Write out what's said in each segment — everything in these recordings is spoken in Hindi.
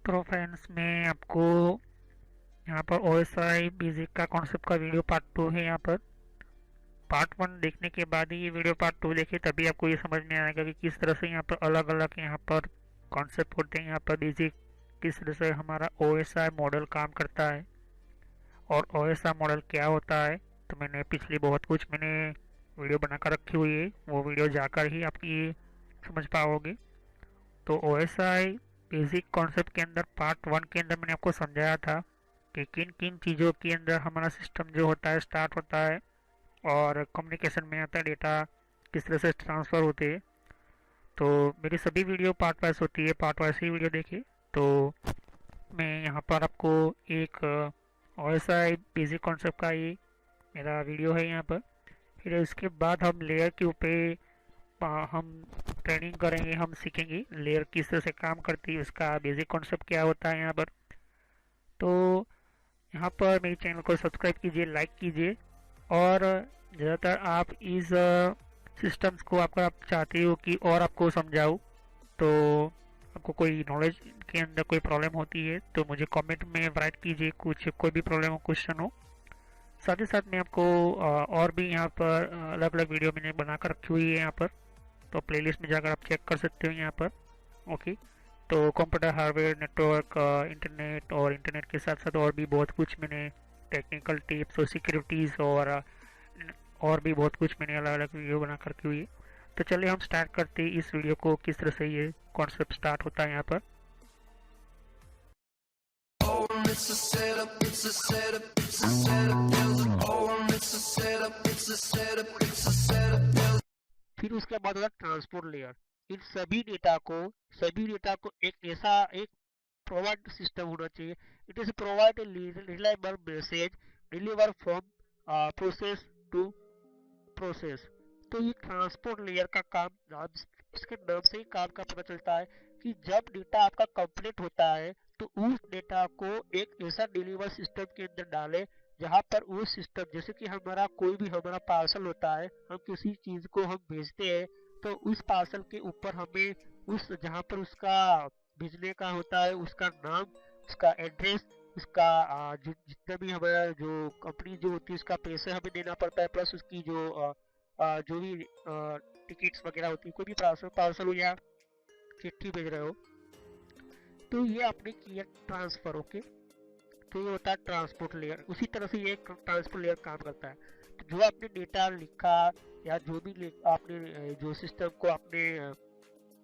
तो फ्रेंड्स मैं आपको यहाँ पर OSI बेसिक का कॉन्सेप्ट का वीडियो पार्ट 2 है। यहाँ पर पार्ट 1 देखने के बाद ही ये वीडियो पार्ट 2 देखे तभी आपको ये समझ में आएगा कि किस तरह से यहाँ पर अलग अलग यहाँ पर कॉन्सेप्ट होते हैं। यहाँ पर बेसिक किस तरह से हमारा OSI मॉडल काम करता है और OSI मॉडल क्या होता है। तो मैंने पिछली बहुत कुछ वीडियो बनाकर रखी हुई है, वो वीडियो जाकर ही आप ये समझ पाओगे। तो OSI बेसिक कॉन्सेप्ट के अंदर पार्ट 1 के अंदर मैंने आपको समझाया था कि किन किन चीज़ों के अंदर हमारा सिस्टम जो होता है स्टार्ट होता है और कम्युनिकेशन में आता है, डेटा किस तरह से ट्रांसफ़र होते हैं। तो मेरी सभी वीडियो पार्ट वाइज होती है, पार्ट वाइज ही वीडियो देखिए। तो मैं यहाँ पर आपको एक OSI बेसिक कॉन्सेप्ट का ये मेरा वीडियो है यहाँ पर। फिर इसके बाद हम लेयर के ऊपर हम ट्रेनिंग करेंगे, हम सीखेंगे लेयर किस तरह से काम करती है, उसका बेसिक कॉन्सेप्ट क्या होता है यहाँ पर। तो यहाँ पर मेरे चैनल को सब्सक्राइब कीजिए, लाइक कीजिए और ज़्यादातर आप इस सिस्टम्स को अगर आप चाहते हो कि और आपको समझाऊँ, तो आपको कोई नॉलेज के अंदर कोई प्रॉब्लम होती है तो मुझे कमेंट में राइट कीजिए, कुछ कोई भी प्रॉब्लम हो, क्वेश्चन हो। साथ ही साथ मैं आपको और भी यहाँ पर अलग अलग वीडियो मैंने बनाकर रखी हुई है यहाँ पर, तो प्लेलिस्ट में जाकर आप चेक कर सकते हो यहाँ पर। ओके, तो कंप्यूटर हार्डवेयर, नेटवर्क, इंटरनेट और इंटरनेट के साथ साथ और भी बहुत कुछ मैंने टेक्निकल टिप्स और सिक्योरिटीज़ और भी बहुत कुछ मैंने अलग अलग वीडियो बना कर रखी हुई है। तो चलिए हम स्टार्ट करते हैं इस वीडियो को, किस तरह से ये कॉन्सेप्ट स्टार्ट होता है यहाँ पर। It's a setup, it's a setup, it's a setup. Oh, it's a setup, it's a setup, it's a setup. फिर उसके बाद होगा ट्रांसपोर्ट लेयर। इन सभी डेटा को एक प्रोवाइड सिस्टम होना चाहिए। It is provide reliable message deliver from process to process. तो ये ट्रांसपोर्ट लेयर का काम, इसके नाम से ही काम का पता चलता है कि जब डेटा आपका कंप्लीट होता है तो उस डेटा को एक ऐसा डिलीवर सिस्टम के अंदर डालें जहां पर उस सिस्टम, जैसे कि कोई भी हमारा पार्सल होता है, हम किसी चीज को हम भेजते हैं तो उस पार्सल के ऊपर हमें उस जहां पर उसका भेजने का होता है उसका नाम, उसका एड्रेस, उसका जितना भी हमारा जो कंपनी जो होती है उसका पैसे हमें देना पड़ता है, प्लस उसकी जो भी टिकट्स वगैरह होती है, कोई भी पार्सल हो या चिट्ठी भेज रहे हो, तो ये आपने किया ट्रांसफर। ओके, तो ये होता है ट्रांसपोर्ट लेयर। उसी तरह से ये ट्रांसपोर्ट लेयर काम करता है। तो जो आपने डेटा लिखा या जो भी आपने जो सिस्टम को आपने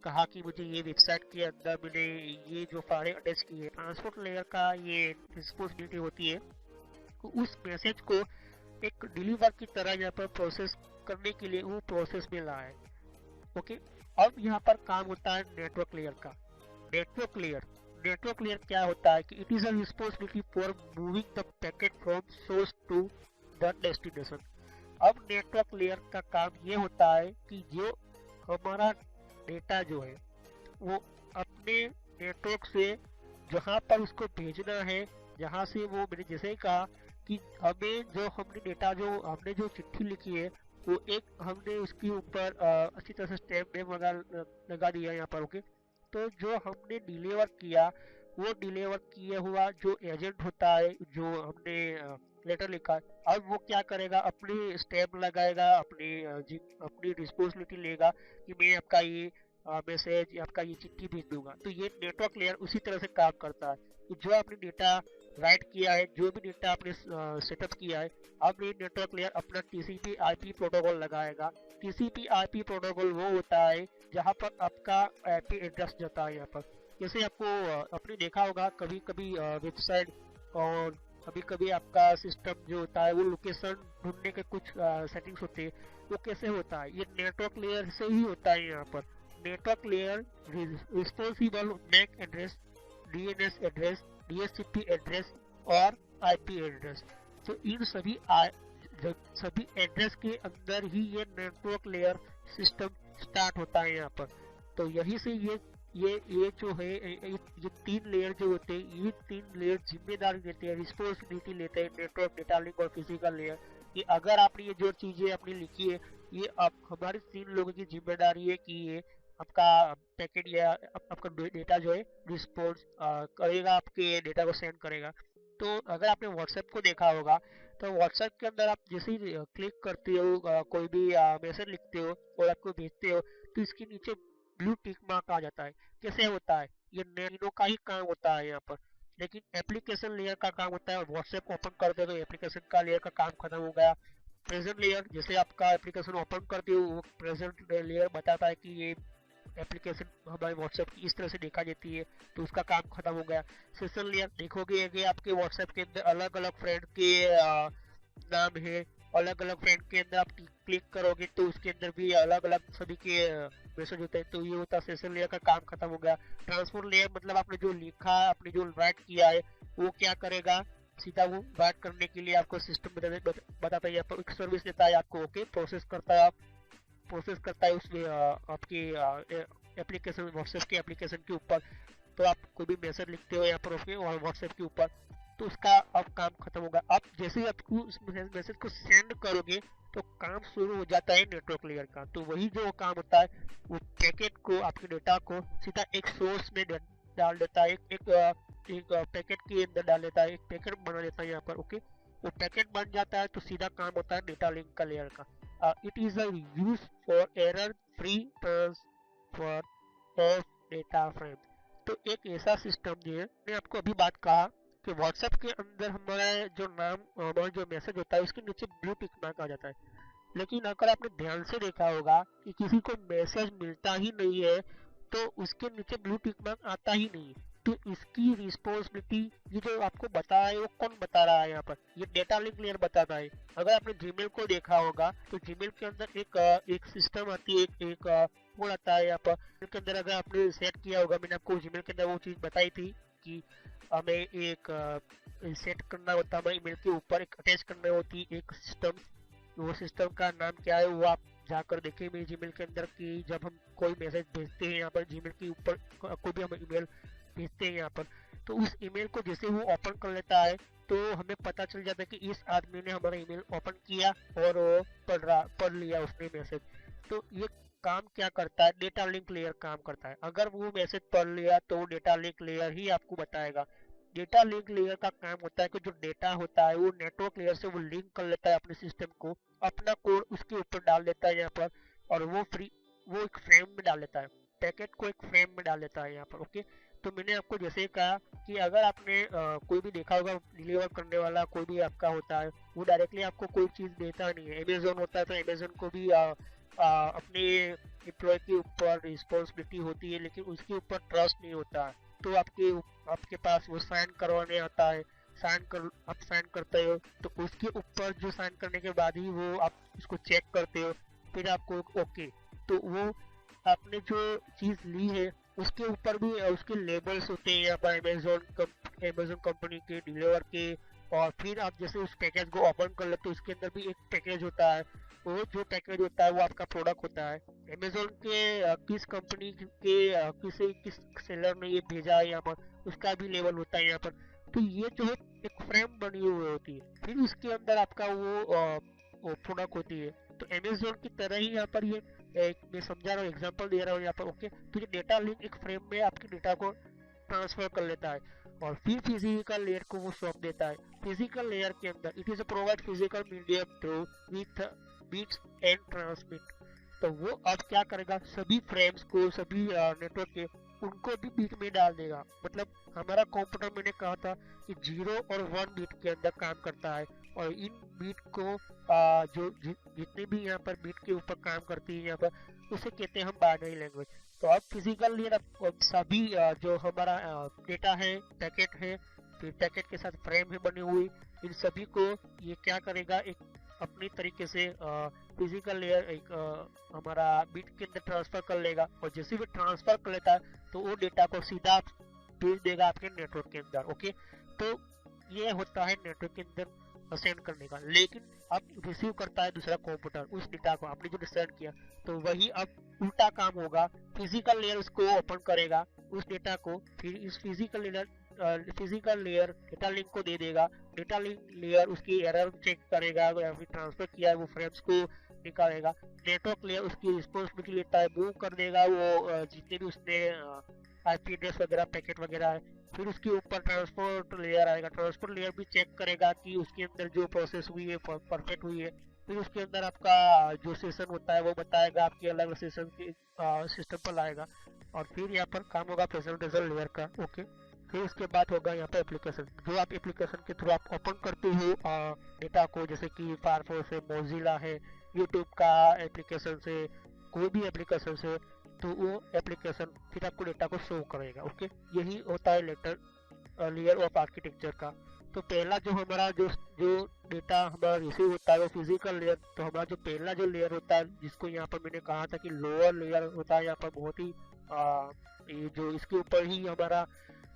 कहा कि मुझे ये वेबसाइट के अंदर मैंने ये जो फाइल अटैच की है, ट्रांसपोर्ट लेयर का ये रिस्पॉन्सिबिलिटी होती है तो उस मैसेज को एक डिलीवर की तरह यहाँ पर प्रोसेस करने के लिए वो प्रोसेस में लाए। ओके, अब यहाँ पर काम होता है नेटवर्क लेयर का। नेटवर्क लेयर क्या होता है कि it is a responsibility for moving the packet from source to the destination. अब नेटवर्क लेयर का काम ये होता है कि जो हमारा डेटा जो है वो अपने नेटवर्क से जहां पर उसको भेजना है, जहां से वो मैंने जैसे ही कहा कि हमने डेटा जो हमने जो चिट्ठी लिखी है वो एक हमने उसके ऊपर अच्छी तरह से स्टैम्प नेम लगा दिया यहाँ पर। ओके, तो जो हमने डिलीवर किया वो डिलीवर किया हुआ जो एजेंट होता है, जो हमने लेटर लिखा है, अब वो क्या करेगा, अपनी स्टैम्प लगाएगा, अपनी रिस्पॉन्सिबिलिटी लेगा कि मैं आपका ये मैसेज, आपका ये चिट्ठी भेज दूंगा। तो ये नेटवर्क लेयर उसी तरह से काम करता है कि जो आपने डेटा राइट किया है, जो भी डेटा आपने सेटअप किया है, अब ये नेटवर्क लेयर अपना TCP IP प्रोटोकॉल लगाएगा। TCP IP प्रोटोकॉल वो होता है जहाँ पर आपका IP एड्रेस जाता है। यहाँ पर जैसे आपने देखा होगा कभी कभी वेबसाइट और कभी कभी आपका सिस्टम जो होता है वो लोकेशन ढूंढने के कुछ सेटिंग्स होते हैं, वो कैसे होता है, ये नेटवर्क लेयर से ही होता है। यहाँ पर network layer responsible MAC address, DNS address, DHCP address और IP एड्रेस। तो इन सभी एड्रेस के अंदर ही ये नेटवर्क लेयर सिस्टम स्टार्ट होता है यहाँ पर। तो यही से ये जो है ये 3 लेयर जो होते हैं, ये 3 लेयर जिम्मेदारी लेते हैं, रिस्पॉन्सिबिलिटी लेते हैं, नेटवर्क, डेटा लिंक और फिजिकल लेयर, कि अगर आपने ये जो चीजें अपनी लिखी है ये आप हमारी 3 लोगों की जिम्मेदारी है कि ये आपका पैकेट या आपका डेटा जो है रिस्पॉन्स करेगा, आपके डेटा को सेंड करेगा। तो अगर आपने व्हाट्सएप को देखा होगा, तो व्हाट्सएप के अंदर आप जैसे ही क्लिक करते हो, कोई भी मैसेज लिखते हो और आपको भेजते हो, तो इसके नीचे ब्लू टिक मार्क आ जाता है। कैसे होता है? ये तीनों का ही काम होता है यहाँ पर। लेकिन एप्लीकेशन लेयर का काम होता है, व्हाट्सएप ओपन करते हो तो एप्लीकेशन का लेयर का काम खत्म हो गया। प्रेजेंट लेयर, जैसे आपका एप्लीकेशन ओपन करते हो, वो प्रेजेंट लेयर बताता है कि ये एप्लीकेशन हमारे व्हाट्सएप की इस तरह से देखा देती है, तो उसका काम खत्म हो गया। सेशन लेयर देखोगे कि आपके व्हाट्सएप के अंदर अलग अलग फ्रेंड के नाम है, अलग अलग फ्रेंड के अंदर आप क्लिक करोगे तो उसके अंदर भी अलग अलग सभी के मैसेज होते हैं, तो ये होता है सेशन लेयर का काम खत्म हो गया। ट्रांसफर लेयर मतलब आपने जो लिखा, आपने जो राइट किया है, वो क्या करेगा, सीधा वो राइट करने के लिए आपको सिस्टम बताता है, एक सर्विस देता है आपको, ओके, प्रोसेस करता है उसमें आपकी एप्लीकेशन, व्हाट्सएप के एप्लीकेशन के ऊपर। तो आप कोई भी मैसेज लिखते हो यहाँ पर ओके और व्हाट्सएप के ऊपर, तो उसका अब काम खत्म होगा। अब जैसे ही आप उस मैसेज को सेंड करोगे तो काम शुरू हो जाता है नेटवर्क लेयर का। तो वही जो काम होता है, वो पैकेट को, आपके डेटा को सीधा एक सोर्स में डाल देता है, एक पैकेट के अंदर डाल देता है, एक पैकेट बना देता है यहाँ पर, ओके। वो पैकेट बन जाता है तो सीधा काम होता है डेटा लिंक का लेयर का। It is use for error free transfer of data frame. तो एक ऐसा सिस्टम जो है, मैंने आपको अभी बात कहा कि व्हाट्सएप के अंदर हमारा जो नाम, हमारा जो मैसेज होता है उसके नीचे ब्लू टिक मार्क आ जाता है। लेकिन अगर आपने ध्यान से देखा होगा कि किसी को मैसेज मिलता ही नहीं है तो उसके नीचे ब्लू टिक मार्क आता ही नहीं है। तो इसकी रिस्पॉन्सिबिलिटी, ये जो आपको बता रहा है वो कौन बता रहा है यहाँ पर? ये डेटा लिंक लेयर बताता है। अगर आपने जीमेल को देखा होगा तो जीमेल के अंदर एक सिस्टम आती है, एक कोड आता है यहाँ पर। जीमेल के अंदर अगर आपने सेट किया होगा, मैंने आपको जीमेल के अंदर वो चीज़ बताई थी कि हमें एक सेट करना होता है, हमें ईमेल के ऊपर एक अटैच करना होती है एक सिस्टम। वो सिस्टम का नाम क्या है वो आप जाकर देखें मेरे जीमेल के अंदर, कि जब हम कोई मैसेज भेजते हैं यहाँ पर जीमेल के ऊपर, कोई भी हम ईमेल भेजते हैं यहाँ पर, तो उस ईमेल को जैसे वो ओपन कर लेता है तो हमें पता चल जाता है कि इस आदमी ने हमारा ईमेल ओपन किया और वो पढ़ लिया उसने मैसेज। तो ये काम क्या करता है? डेटा लिंक लेयर काम करता है। अगर वो मैसेज पढ़ लिया तो डेटा लिंक लेयर ही आपको बताएगा। डेटा लिंक लेयर का काम होता है कि जो डेटा होता है वो नेटवर्क लेयर से वो लिंक कर लेता है अपने सिस्टम को, अपना कोड उसके ऊपर डाल देता है यहाँ पर, और वो एक फ्रेम में डाल देता है, पैकेट को एक फ्रेम में डाल देता है यहाँ पर, ओके। तो मैंने आपको जैसे कहा कि अगर आपने कोई भी देखा होगा, डिलीवर करने वाला कोई भी आपका होता है, वो डायरेक्टली आपको कोई चीज़ देता नहीं है। अमेजोन होता है तो अमेजोन को भी अपने एम्प्लॉय के ऊपर रिस्पॉन्सिबिलिटी होती है, लेकिन उसके ऊपर ट्रस्ट नहीं होता है। तो आपके पास वो साइन करवाने आता है, आप साइन करते हो तो उसके ऊपर जो साइन करने के बाद ही वो आप उसको चेक करते हो, फिर आपको ओके। तो वो आपने जो चीज़ ली है उसके ऊपर भी उसके लेबल्स होते हैं यहाँ पर अमेजोन कंपनी के, डिलीवर के। और फिर आप जैसे उस पैकेज को ओपन कर लेते हो, उसके अंदर भी एक पैकेज होता है। वो जो पैकेज होता है वो आपका प्रोडक्ट होता है। अमेजोन के किस कंपनी के किस सेलर ने ये भेजा है यहाँ पर, उसका भी लेबल होता है यहाँ पर। तो ये जो है एक फ्रेम बनी हुई होती है, फिर उसके अंदर आपका वो प्रोडक्ट होती है। तो अमेजोन की तरह ही यहाँ पर ये एक मैं समझा रहा हूँ, एग्जांपल दे रहा हूँ यहाँ पर, ओके। तो ये डेटा लिंक एक फ्रेम में आपके डेटा को ट्रांसफर कर लेता है और फिर फिजिकल लेयर को वो सौंप देता है। फिजिकल लेयर के अंदर it is provide physical medium through with bits and transmit. तो वो अब क्या करेगा, सभी फ्रेम्स को, सभी नेटवर्क के, उनको भी बीट में डाल देगा। मतलब हमारा कंप्यूटर, मैंने कहा था कि 0 और 1 बीट के अंदर काम करता है, और इन बीट को जो जितने भी यहाँ पर बीट के ऊपर काम करती है यहाँ पर, उसे कहते हैं हम बाइनरी लैंग्वेज। तो अब फिजिकल लेयर सभी जो हमारा डेटा है, पैकेट है, फिर पैकेट के साथ फ्रेम है बनी हुई, इन सभी को ये क्या करेगा, एक अपनी तरीके से फिजिकल लेयर एक हमारा बिट के अंदर ट्रांसफर कर लेगा। और जैसे भी ट्रांसफर कर लेता है तो वो डेटा को सीधा भेज देगा आपके नेटवर्क के अंदर, ओके। तो ये होता है नेटवर्क के अंदर सेंड करने का। लेकिन अब रिसीव करता है दूसरा कंप्यूटर उस डेटा को, आपने जो सेंड किया, तो वही अब उल्टा काम होगा। फिजिकल लेयर उसको ओपन करेगा उस डेटा को, फिर इस फिजिकल लेयर डेटा लिंक को दे देगा। डेटा लिंक लेयर उसकी एरर चेक करेगा, या फिर ट्रांसफर किया है वो फ्रेम्स को निकालेगा। नेटवर्क लेयर उसकी रिस्पॉन्सिबिलिटी लेता है, मूव कर देगा वो जितने भी उसने आईपी एड्रेस वगैरह पैकेट वगैरह है। फिर उसके ऊपर ट्रांसपोर्ट लेयर आएगा, ट्रांसपोर्ट लेयर भी चेक करेगा कि उसके अंदर जो प्रोसेस हुई है परफेक्ट हुई है। फिर उसके अंदर आपका जो सेशन होता है वो बताएगा, आपके अलग सेशन के सिस्टम पर लाएगा। और फिर यहाँ पर काम होगा प्रेजेंटेशन लेयर का। ओके, फिर उसके बाद होगा यहाँ पे एप्लीकेशन, जो आप एप्लीकेशन के थ्रू आप ओपन करते हो डेटा को, जैसे कि फायरफॉक्स है, मोजिला है, यूट्यूब का एप्लीकेशन से, कोई भी एप्लीकेशन से, तो वो एप्लीकेशन फिर आपको डेटा को शो करेगा। ओके, यही होता है लेयर ऑफ आर्किटेक्चर का। तो पहला जो हमारा जो जो डेटा हमारा रिसीव होता है वो फिजिकल लेयर। तो हमारा जो पहला जो लेयर होता है, जिसको यहाँ पर मैंने कहा था कि लोअर लेयर होता है, यहाँ पर बहुत ही ये जो इसके ऊपर ही हमारा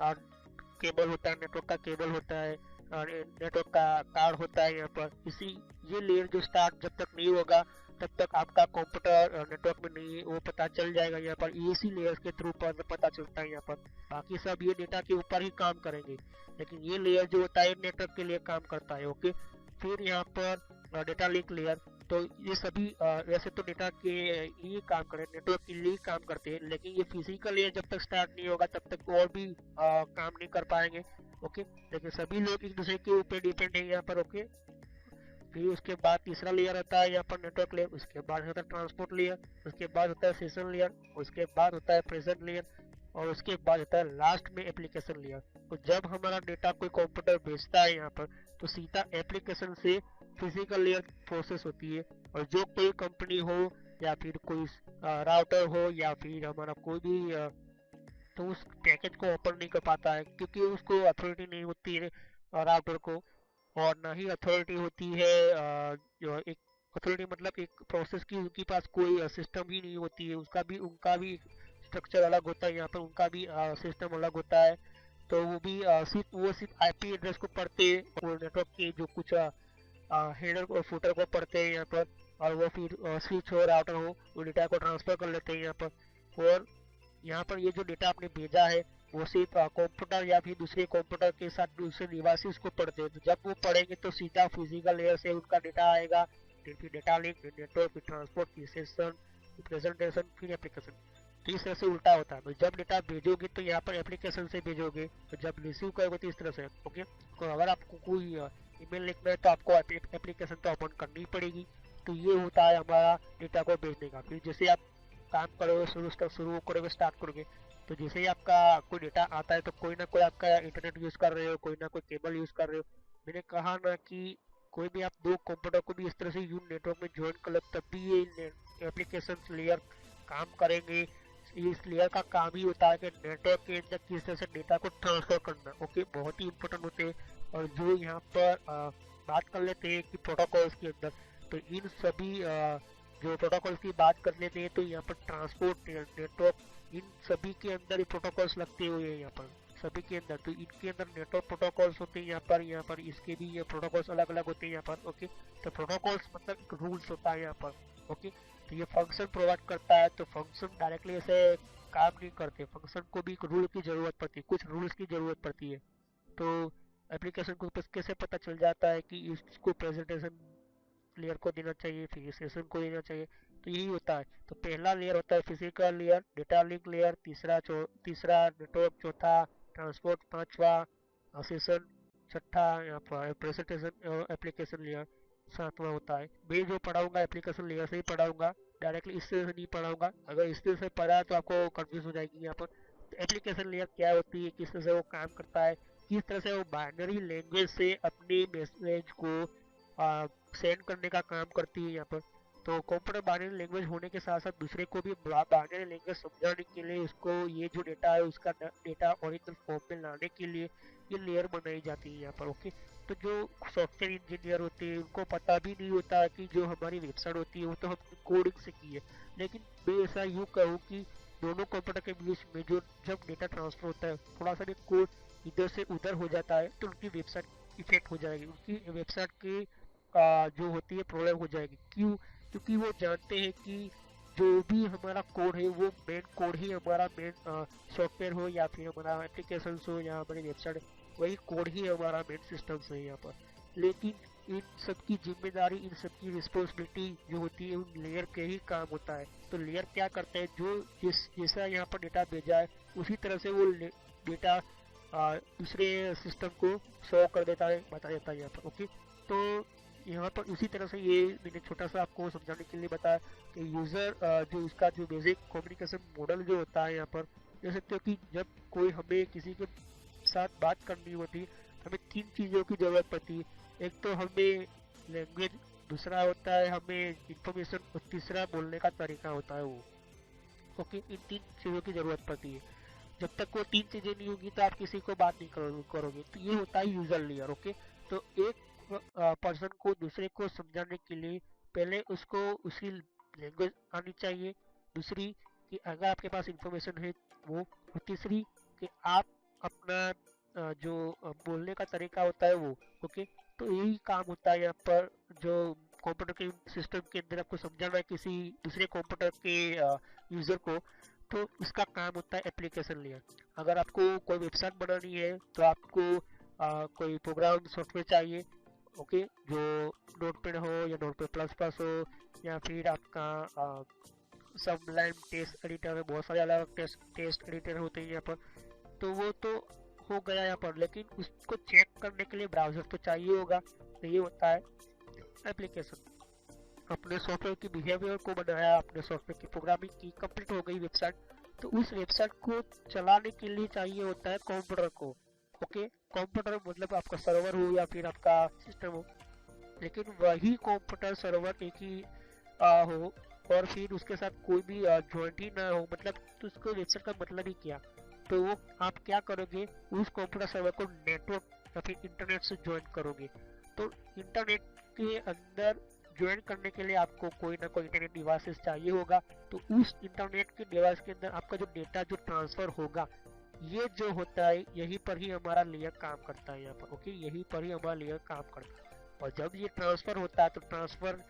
केबल होता है, नेटवर्क का केबल होता है, नेटवर्क का कार्ड होता है यहाँ पर। इसी ये लेयर जो स्टार्ट जब तक नहीं होगा तब तक आपका कंप्यूटर नेटवर्क में नहीं है, वो पता चल जाएगा यहाँ पर। इसी लेयर के थ्रू पता चलता है यहाँ पर। बाकी सब ये डेटा के ऊपर ही काम करेंगे, लेकिन ये लेयर जो होता है नेटवर्क के लिए काम करता है। ओके, फिर यहाँ पर डेटा लिंक लेयर। तो ये सभी वैसे तो डेटा के लिए काम करें, नेटवर्क के लिए काम करते हैं, लेकिन ये फिजिकल लेयर जब तक स्टार्ट नहीं होगा तब तक और भी काम नहीं कर पाएंगे। ओके, लेकिन सभी लोग एक दूसरे के ऊपर डिपेंड है यहाँ पर। ओके, फिर उसके बाद तीसरा लेयर आता है यहाँ पर नेटवर्क लेयर, उसके बाद होता है ट्रांसपोर्ट लेयर, उसके बाद होता है सेशन लेयर, उसके बाद होता है प्रेजेंट लेयर, और उसके बाद होता है लास्ट में एप्लीकेशन लेयर। तो जब हमारा डेटा कोई कंप्यूटर भेजता है यहाँ पर, तो सीधा एप्लीकेशन से फिजिकल लेयर प्रोसेस होती है। और जो कोई कंपनी हो या फिर कोई राउटर हो या फिर हमारा कोई भी तो उस पैकेज को ओपन नहीं कर पाता है, क्योंकि उसको अथॉरिटी नहीं होती है राउटर को, और ना ही अथॉरिटी होती है जो एक अथॉरिटी मतलब एक प्रोसेस की उनके पास कोई सिस्टम ही नहीं होती है। उनका भी स्ट्रक्चर अलग होता है, यहाँ पर उनका भी सिस्टम अलग होता है। तो वो भी सिर्फ आईपी एड्रेस को पढ़ते हैं, और नेटवर्क के जो कुछ हेडर और फुटर को पढ़ते हैं यहाँ पर, और वो फिर स्विच हो राउटर हो वो डेटा को ट्रांसफर कर लेते हैं यहाँ पर। और यहाँ पर ये जो डेटा आपने भेजा है वो सिर्फ कंप्यूटर या फिर दूसरे कंप्यूटर के साथ दूसरे निवासी उसको पढ़ते हैं। तो जब वो पढ़ेंगे तो सीधा फिजिकल लेयर से उनका डेटा आएगा, फिर डेटा लिंक, फिर नेटवर्क, फिर ट्रांसपोर्ट, फिर सेशन, फिर प्रेजेंटेशन, फिर एप्लीकेशन। तो इस तरह से उल्टा होता है। तो जब डेटा भेजोगे तो यहाँ पर एप्लीकेशन से भेजोगे, तो जब रिसीव करोगे तो इस तरह से। ओके, तो अगर आपको कोई ईमेल लिखना है तो आपको एप्लीकेशन तो ओपन करनी पड़ेगी। तो ये होता है हमारा डेटा को भेजने का। फिर जैसे आप काम करोगे, शुरू करोगे, स्टार्ट करोगे, तो जैसे ही आपका कोई डेटा आता है तो कोई ना कोई आपका इंटरनेट यूज कर रहे हो, कोई ना कोई केबल यूज कर रहे हो। मैंने कहा ना कि कोई भी आप दो कंप्यूटर को भी इस तरह से नेटवर्क में ज्वाइन कर लो, तब भी ये एप्लीकेशन लेयर काम करेंगे। इस लेयर का काम ही होता है कि नेटवर्क के अंदर किस तरह से डेटा को ट्रांसफर करना। ओके, बहुत ही इंपॉर्टेंट होते हैं। और जो यहाँ पर बात कर लेते हैं कि प्रोटोकॉल्स के अंदर, तो इन सभी जो प्रोटोकॉल्स की बात कर लेते हैं, तो यहाँ पर ट्रांसपोर्ट, नेटवर्क, इन सभी के अंदर ही प्रोटोकॉल्स लगते हुए हैं यहाँ पर सभी के अंदर। तो इनके अंदर नेटवर्क प्रोटोकॉल्स होते हैं यहाँ पर इसके भी ये प्रोटोकॉल्स अलग अलग होते हैं यहाँ पर। ओके, तो प्रोटोकॉल्स मतलब एक रूल्स होता है यहाँ पर। ओके, तो ये फंक्शन प्रोवाइड करता है, तो फंक्शन डायरेक्टली ऐसे काम नहीं करते, फंक्शन को भी रूल की जरूरत पड़ती है, कुछ रूल्स की जरूरत पड़ती है। तो एप्लीकेशन को कैसे पता चल जाता है कि इसको प्रेजेंटेशन लेयर को देना चाहिए, फिर सेशन को देना चाहिए। तो यही होता है। तो पहला लेयर होता है physical layer, data link layer, तीसरा नेटवर्क, चौथा ट्रांसपोर्ट, पांचवा सेशन, छठा यहाँ पर प्रेजेंटेशन एप्लीकेशन लेयर, सातवां होता है। मैं जो पढ़ाऊंगा एप्लीकेशन लेयर से ही पढ़ाऊंगा, डायरेक्टली इससे नहीं पढ़ाऊंगा। अगर इससे से पढ़ा तो आपको कंफ्यूज हो जाएगी यहाँ पर। तो एप्लीकेशन लेयर क्या होती है, किस तरह से वो काम करता है, किस तरह से वो बाइनरी लैंग्वेज से अपने मैसेज को सेंड करने का काम करती है यहाँ पर। तो कंप्यूटर बाइनरी लैंग्वेज होने के साथ साथ दूसरे को भी बाइनरी लैंग्वेज समझाने के लिए उसको ये जो डेटा है उसका डेटा ओरिजिनल फॉर्म में लाने के लिए ये लेयर बनाई जाती है यहाँ पर। ओके, तो जो सॉफ्टवेयर इंजीनियर होते हैं उनको पता भी नहीं होता है कि जो हमारी वेबसाइट होती है वो तो हमने कोडिंग से की है, लेकिन मैं ऐसा यूँ कहूँ कि दोनों कंप्यूटर के बीच में जो जब डेटा ट्रांसफर होता है थोड़ा सा भी कोड इधर से उधर हो जाता है तो उनकी वेबसाइट इफेक्ट हो जाएगी, उनकी वेबसाइट की जो होती है प्रॉब्लम हो जाएगी। क्यों? क्योंकि वो जानते हैं कि जो भी हमारा कोड है वो मेन कोड ही हमारा मेन सॉफ्टवेयर हो या फिर हमारा एप्लीकेशन हो या हमारी वेबसाइट, वही कोड ही हमारा मेन सिस्टम है यहाँ पर। लेकिन इन सब की जिम्मेदारी, इन सब की रिस्पॉन्सिबिलिटी जो होती है उन लेयर के ही काम होता है। तो लेयर क्या करते हैं, जो जैसा यहाँ पर डेटा भेजा है उसी तरह से वो डेटा दूसरे सिस्टम को शो कर देता है, बता देता है यहाँ पर। ओके, तो यहाँ पर उसी तरह से ये मैंने छोटा सा आपको समझाने के लिए बताया कि यूज़र जो उसका जो बेसिक कम्युनिकेशन मॉडल जो होता है यहाँ पर देख सकते हो कि जब कोई हमें किसी के साथ बात करनी होती हमें 3 चीज़ों की ज़रूरत पड़ती है। एक तो हमें लैंग्वेज, दूसरा होता है हमें इंफॉर्मेशन और तीसरा बोलने का तरीका होता है वो। ओके, इन 3 चीज़ों की ज़रूरत पड़ती है। जब तक वो 3 चीज़ें नहीं होगी तो आप किसी को बात नहीं करोगे। तो ये होता है यूज़र लेयर। ओके, तो एक पर्सन को दूसरे को समझाने के लिए पहले उसको उसकी लैंग्वेज आनी चाहिए, दूसरी कि अगर आपके पास इंफॉर्मेशन है वो, और तीसरी कि आप अपना जो बोलने का तरीका होता है वो। ओके, तो यही काम होता है यहाँ पर जो कंप्यूटर के सिस्टम के अंदर आपको समझाना है किसी दूसरे कंप्यूटर के यूजर को, तो इसका काम होता है एप्लीकेशन लेयर। अगर आपको कोई वेबसाइट बनानी है तो आपको कोई प्रोग्राम सॉफ्टवेयर चाहिए। ओके, जो नोटपैड हो या नोटपैड प्लस प्लस हो या फिर आपका सबलाइम टेक्स्ट एडिटर है, बहुत सारे अलग टेक्स्ट एडिटर होते हैं यहाँ पर। तो वो तो हो गया यहाँ पर, लेकिन उसको चेक करने के लिए ब्राउजर तो चाहिए होगा। तो ये होता है एप्लीकेशन। अपने सॉफ्टवेयर की बिहेवियर को बनाया, अपने सॉफ्टवेयर की प्रोग्रामिंग की, कंप्लीट हो गई वेबसाइट, तो उस वेबसाइट को चलाने के लिए चाहिए होता है कंप्यूटर को। ओके, कंप्यूटर मतलब आपका सर्वर हो या फिर आपका सिस्टम हो, लेकिन वही कंप्यूटर सर्वर एक ही हो और फिर उसके साथ कोई भी जॉइंट ही ना हो, मतलब तो उसको वेबसाइट का मतलब ही क्या। तो वो आप क्या करोगे, उस कंप्यूटर सर्वर को नेटवर्क या फिर इंटरनेट से ज्वाइन करोगे। तो इंटरनेट के अंदर ज्वाइन करने के लिए आपको कोई ना कोई इंटरनेट डिवाइसेस चाहिए होगा। तो उस इंटरनेट के डिवाइस के अंदर आपका जो डेटा जो ट्रांसफर होगा, ये जो होता है यहीं पर ही हमारा लेयर काम करता है यहाँ पर। ओके, यहीं पर ही हमारा लेयर काम करता है। और जब ये ट्रांसफर होता है तो ट्रांसफर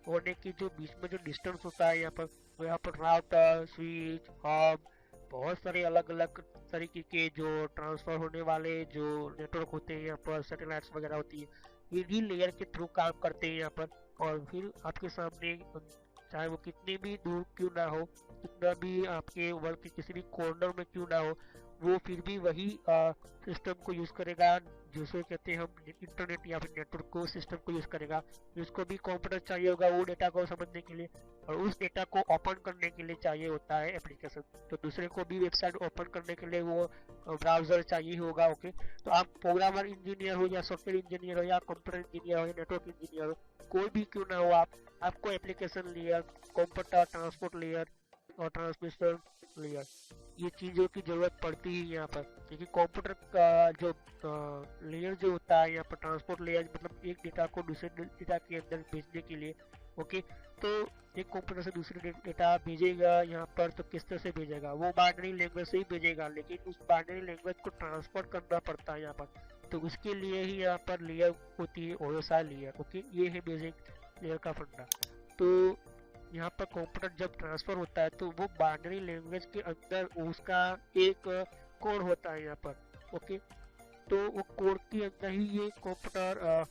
होने की जो बीच में जो डिस्टेंस होता है यहाँ पर, तो यहाँ पर राउटर, स्विच, हब, बहुत सारे अलग अलग तरीके के जो ट्रांसफर होने वाले जो नेटवर्क होते हैं यहाँ पर, सैटेलाइट्स वगैरह होती है, ये भी लेयर के थ्रू काम करते हैं यहाँ पर। और फिर आपके सामने चाहे वो कितने भी दूर क्यों ना हो, कितना भी आपके वर्ल्ड के किसी भी कॉर्नर में क्यों ना हो, वो फिर भी वही सिस्टम को यूज करेगा, जिसे कहते हैं हम इंटरनेट या फिर नेटवर्क को, सिस्टम को यूज करेगा। उसको भी कंप्यूटर चाहिए होगा वो डेटा को समझने के लिए, और उस डेटा को ओपन करने के लिए चाहिए होता है एप्लीकेशन। तो दूसरे को भी वेबसाइट ओपन करने के लिए वो ब्राउजर चाहिए होगा। ओके, तो आप प्रोग्रामर इंजीनियर हो या सॉफ्टवेयर इंजीनियर हो या कंप्यूटर इंजीनियर हो या नेटवर्क इंजीनियर हो, कोई भी क्यों ना हो, आपको application layer, computer transport layer और ट्रांसमिशन लेयर, ये चीज़ों की ज़रूरत पड़ती है यहाँ पर। क्योंकि कंप्यूटर का जो लेयर जो होता है यहाँ पर, ट्रांसपोर्ट लेयर मतलब एक डेटा को दूसरे डेटा के अंदर भेजने के लिए। ओके, तो एक कंप्यूटर से दूसरे डेटा भेजेगा यहाँ पर, तो किस तरह से भेजेगा, वो बाइनरी लैंग्वेज से ही भेजेगा, लेकिन उस बाइनरी लैंग्वेज को ट्रांसफर करना पड़ता है यहाँ पर। तो उसके लिए ही यहाँ पर लेयर होती है, ओएसआई लेयर। ओके, ये है बेसिक लेयर का फंडा। तो यहाँ पर कंप्यूटर जब ट्रांसफर होता है तो वो बाइनरी लैंग्वेज के अंदर उसका एक कोड होता है यहाँ पर। ओके, तो वो कोड के अंदर ही ये कंप्यूटर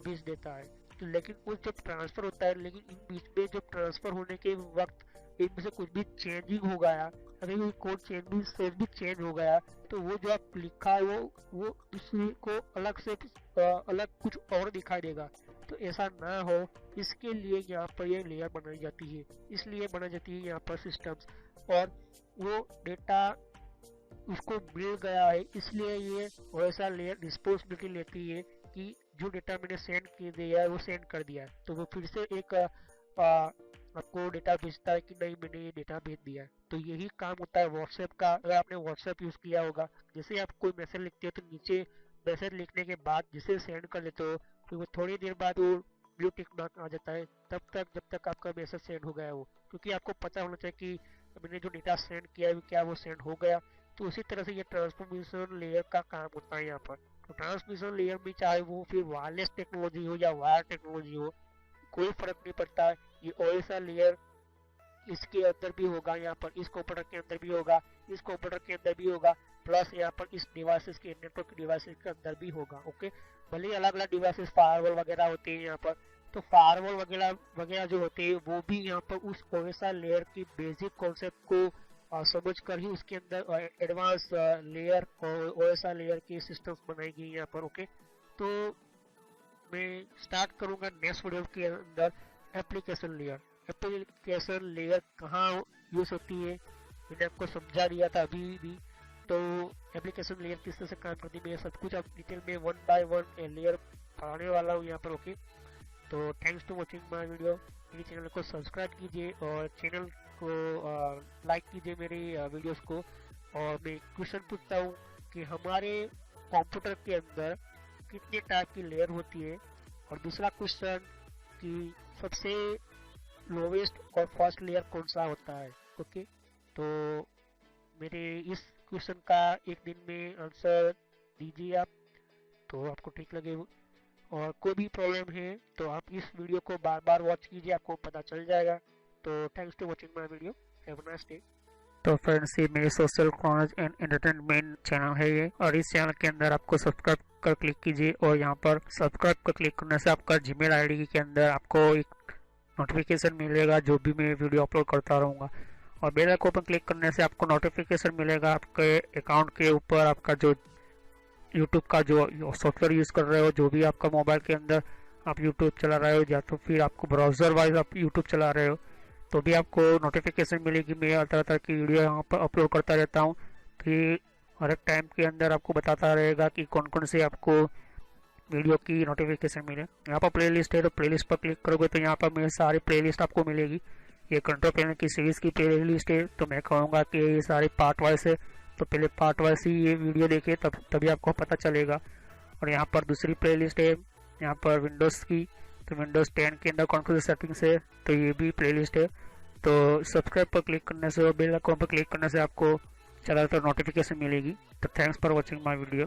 भेज देता है। तो लेकिन वो जब ट्रांसफर होता है, लेकिन इन बीच में जब ट्रांसफर होने के वक्त इनमें से कुछ भी चेंजिंग हो गया, अगर ये कोड चेंज हो गया, तो वो जो आप लिखा है वो दूसरे को अलग से अलग कुछ और दिखाई देगा। तो ऐसा ना हो, इसके लिए यहाँ पर ये लेयर बनाई जाती है। इसलिए बनाई जाती है यहाँ पर सिस्टम्स, और वो डेटा उसको मिल गया है, इसलिए ये वैसा लेयर रिस्पॉन्सिबिलिटी लेती है कि जो डेटा मैंने सेंड कर दिया है वो सेंड कर दिया है, तो वो फिर से एक आपको डेटा भेजता है कि नहीं मैंने ये डेटा भेज दिया है। तो यही काम होता है व्हाट्सएप का। अगर आपने व्हाट्सएप यूज किया होगा, जैसे आप कोई मैसेज लिखते हो तो नीचे मैसेज लिखने के बाद जिसे सेंड कर देते हो, फिर वो थोड़ी देर बाद वो ब्लू टिक मार्क आ जाता है, तब तक जब तक आपका मैसेज सेंड हो गया वो, क्योंकि आपको पता होना चाहिए कि मैंने जो डेटा सेंड किया है क्या वो सेंड हो गया। तो उसी तरह से ये ट्रांसफॉर्मेशन लेयर का काम होता है यहाँ पर। तो ट्रांसमिशन लेयर में चाहे वो फिर वायरलेस टेक्नोलॉजी हो या वायर टेक्नोलॉजी हो, कोई फर्क नहीं पड़ता। ये ओएसआई लेयर इसके अंदर भी होगा, यहाँ पर इस कंप्यूटर के अंदर भी होगा, इस कंप्यूटर के अंदर भी होगा, प्लस यहाँ पर इस डिवाइसेस के नेटवर्क डिवाइसेस के अंदर भी होगा। ओके, भले ही अलग अलग डिवाइसेस फायरवॉल वगैरह होते हैं यहाँ पर, तो फायरवॉल वगैरह वगैरह जो होते हैं वो भी यहाँ पर उस ओएसआई लेयर की बेसिक कॉन्सेप्ट को समझ कर ही उसके अंदर एडवांस लेयर और ओएसआई लेयर की सिस्टम्स बनाई गई यहाँ पर। ओके, तो मैं स्टार्ट करूंगा नेक्स्ट वीडियो के अंदर एप्लीकेशन लेयर। एप्लीकेशन लेयर कहाँ यूज होती है मैंने आपको समझा दिया था अभी भी, तो एप्लीकेशन लेयर किस तरह से काम करती है मैं सब कुछ आप डिटेल में 1 by 1 लेयर पढ़ाने वाला हूँ यहाँ पर। ओके, तो thanks to watching my video. मेरे चैनल को सब्सक्राइब कीजिए और चैनल को लाइक कीजिए मेरी वीडियोस को। और मैं क्वेश्चन पूछता हूँ कि हमारे कंप्यूटर के अंदर कितने टाइप की लेयर होती है, और दूसरा क्वेश्चन कि सबसे लोवेस्ट और फर्स्ट लेयर कौन सा होता है। ओके, तो मेरे इस क्वेश्चन का एक दिन में आंसर दीजिए आप, तो आपको ठीक लगे। और कोई भी प्रॉब्लम है तो आप इस वीडियो को बार बार वॉच कीजिए, आपको पता चल जाएगा। तो thanks to watching my video, have a nice day. तो फ्रेंड्स, ये मेरे social knowledge and entertainment channel है ये, और इस चैनल के अंदर आपको सब्सक्राइब कर क्लिक कीजिए, और यहाँ पर सब्सक्राइब कर क्लिक करने से आपका जीमेल आईडी के अंदर आपको एक नोटिफिकेशन मिलेगा जो भी मैं वीडियो अपलोड करता रहूँगा। और बेल आइकन पर क्लिक करने से आपको नोटिफिकेशन मिलेगा आपके अकाउंट के ऊपर, आपका जो यूट्यूब का जो सॉफ्टवेयर यूज़ कर रहे हो, जो भी आपका मोबाइल के अंदर आप यूट्यूब चला रहे हो या तो फिर आपको ब्राउज़र वाइज आप यूट्यूब चला रहे हो, तो भी आपको नोटिफिकेशन मिलेगी। मैं तरह तरह की वीडियो यहाँ पर अपलोड करता रहता हूँ, तो ये हर एक टाइम के अंदर आपको बताता रहेगा कि कौन कौन से आपको वीडियो की नोटिफिकेशन मिले। यहाँ पर प्लेलिस्ट है, तो प्लेलिस्ट पर क्लिक करोगे तो यहाँ पर मेरी सारी प्लेलिस्ट आपको मिलेगी। ये कंट्रोल पैनल की सीरीज़ की प्लेलिस्ट है, तो मैं कहूँगा कि ये सारे पार्ट वाइज है, तो पहले पार्ट वाइज ही ये वीडियो देखिए, तभी आपको पता चलेगा। और यहाँ पर दूसरी प्लेलिस्ट है यहाँ पर विंडोज़ की, तो विंडोज़ 10 के अंदर कौन कौन सी सेटिंग्स है, तो ये भी प्लेलिस्ट है। तो सब्सक्राइब पर क्लिक करने से और बेल आइकन पर क्लिक करने से आपको ज़्यादातर नोटिफिकेशन मिलेगी। तो thanks for watching my video.